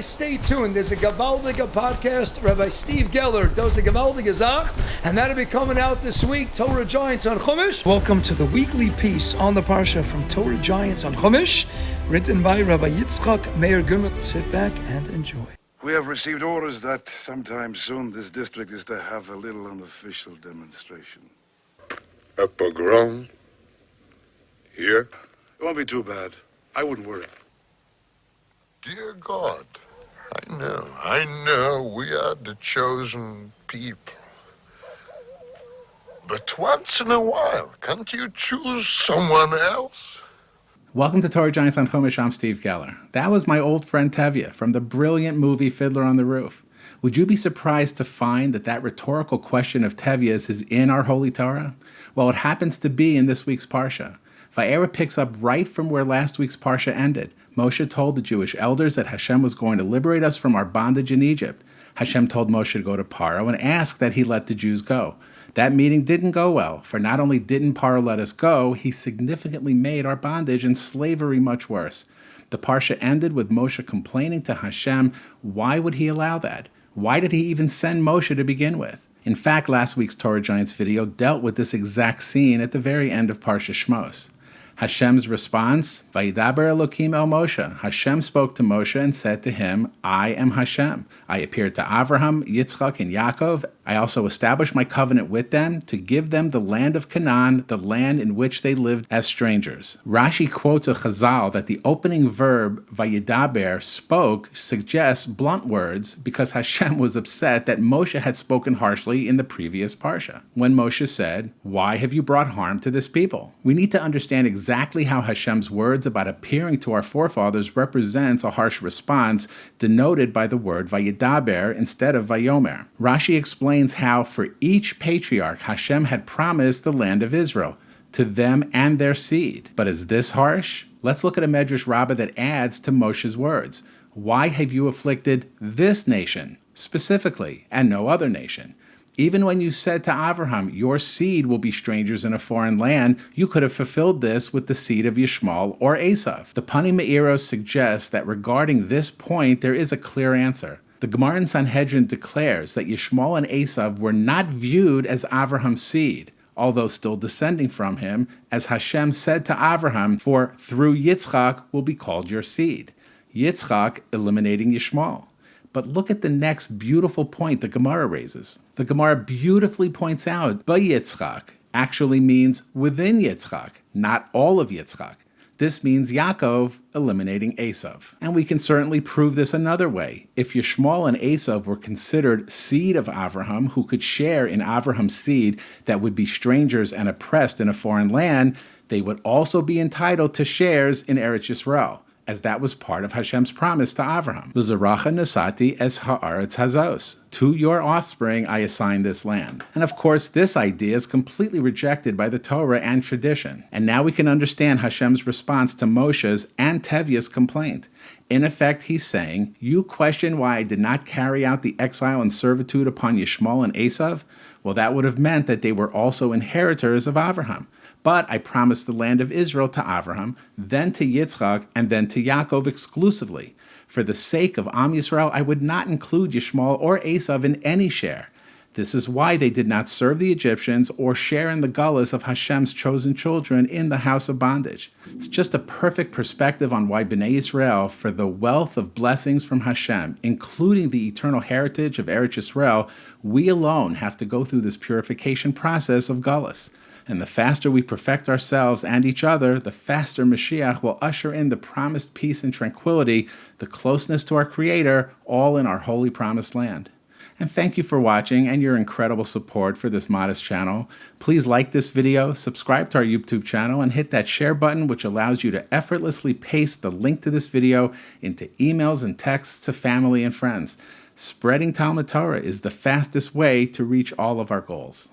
Stay tuned. There's a gewaldige podcast. Rabbi Steve Geller does a gewaldige Zach, and that'll be coming out this week. Torah Giants on Chumash. Welcome to the weekly piece on the Parsha from Torah Giants on Chumash, written by Rabbi Rabbi Goodman. Sit back and enjoy. We have received orders that sometime soon this district is to have a little unofficial demonstration. A pogrom? Here? It won't be too bad. I wouldn't worry. Dear God, I know, we are the chosen people. But once in a while, can't you choose someone else? Welcome to Torah Giants on Chumash. I'm Steve Geller. That was my old friend Tevye from the brilliant movie Fiddler on the Roof. Would you be surprised to find that rhetorical question of Tevye's is in our Holy Torah? Well, it happens to be in this week's Parsha. Vayera picks up right from where last week's Parsha ended. Moshe told the Jewish elders that Hashem was going to liberate us from our bondage in Egypt. Hashem told Moshe to go to Paro and ask that he let the Jews go. That meeting didn't go well, for not only didn't Paro let us go, he significantly made our bondage and slavery much worse. The Parsha ended with Moshe complaining to Hashem, why would he allow that? Why did he even send Moshe to begin with? In fact, last week's Torah Giants video dealt with this exact scene at the very end of Parsha Shmos. Hashem's response, Vayidaber Elokim el Moshe. Hashem spoke to Moshe and said to him, I am Hashem. I appeared to Avraham, Yitzchak, and Yaakov. I also established my covenant with them to give them the land of Canaan, the land in which they lived as strangers. Rashi quotes a Chazal that the opening verb, Vayidaber, spoke, suggests blunt words because Hashem was upset that Moshe had spoken harshly in the previous Parsha. When Moshe said, why have you brought harm to this people? We need to understand exactly how Hashem's words about appearing to our forefathers represents a harsh response denoted by the word Vayidaber instead of Vayomer. Rashi explains how for each patriarch Hashem had promised the land of Israel, to them and their seed. But is this harsh? Let's look at a Medrash Rabbah that adds to Moshe's words. Why have you afflicted this nation specifically, and no other nation? Even when you said to Avraham, your seed will be strangers in a foreign land, you could have fulfilled this with the seed of Yishmael or Esav. The Pani Me'iros suggests that regarding this point, there is a clear answer. The Gemara in Sanhedrin declares that Yishmael and Esav were not viewed as Avraham's seed, although still descending from him, as Hashem said to Avraham, for through Yitzchak will be called your seed. Yitzchak eliminating Yishmael. But look at the next beautiful point the Gemara raises. The Gemara beautifully points out, Yitzchak actually means within Yitzchak, not all of Yitzchak. This means Yaakov eliminating Esav. And we can certainly prove this another way. If Yishmael and Esav were considered seed of Avraham, who could share in Avraham's seed that would be strangers and oppressed in a foreign land, they would also be entitled to shares in Eretz Yisrael, as that was part of Hashem's promise to Avraham. L'zaracha nasati es ha'aretz hazos. To your offspring I assign this land. And of course, this idea is completely rejected by the Torah and tradition. And now we can understand Hashem's response to Moshe's and Tevye's complaint. In effect, he's saying, you question why I did not carry out the exile and servitude upon Yishmael and Esav? Well, that would have meant that they were also inheritors of Avraham. But I promised the land of Israel to Avraham, then to Yitzchak, and then to Yaakov exclusively. For the sake of Am Yisrael, I would not include Yishmael or Esav in any share. This is why they did not serve the Egyptians or share in the gullahs of Hashem's chosen children in the house of bondage. It's just a perfect perspective on why Bnei Yisrael, for the wealth of blessings from Hashem, including the eternal heritage of Eretz Yisrael, we alone have to go through this purification process of gullahs. And the faster we perfect ourselves and each other, the faster Mashiach will usher in the promised peace and tranquility, the closeness to our Creator, all in our holy promised land. And thank you for watching and your incredible support for this modest channel. Please like this video, subscribe to our YouTube channel, and hit that share button, which allows you to effortlessly paste the link to this video into emails and texts to family and friends. Spreading Talmud Torah is the fastest way to reach all of our goals.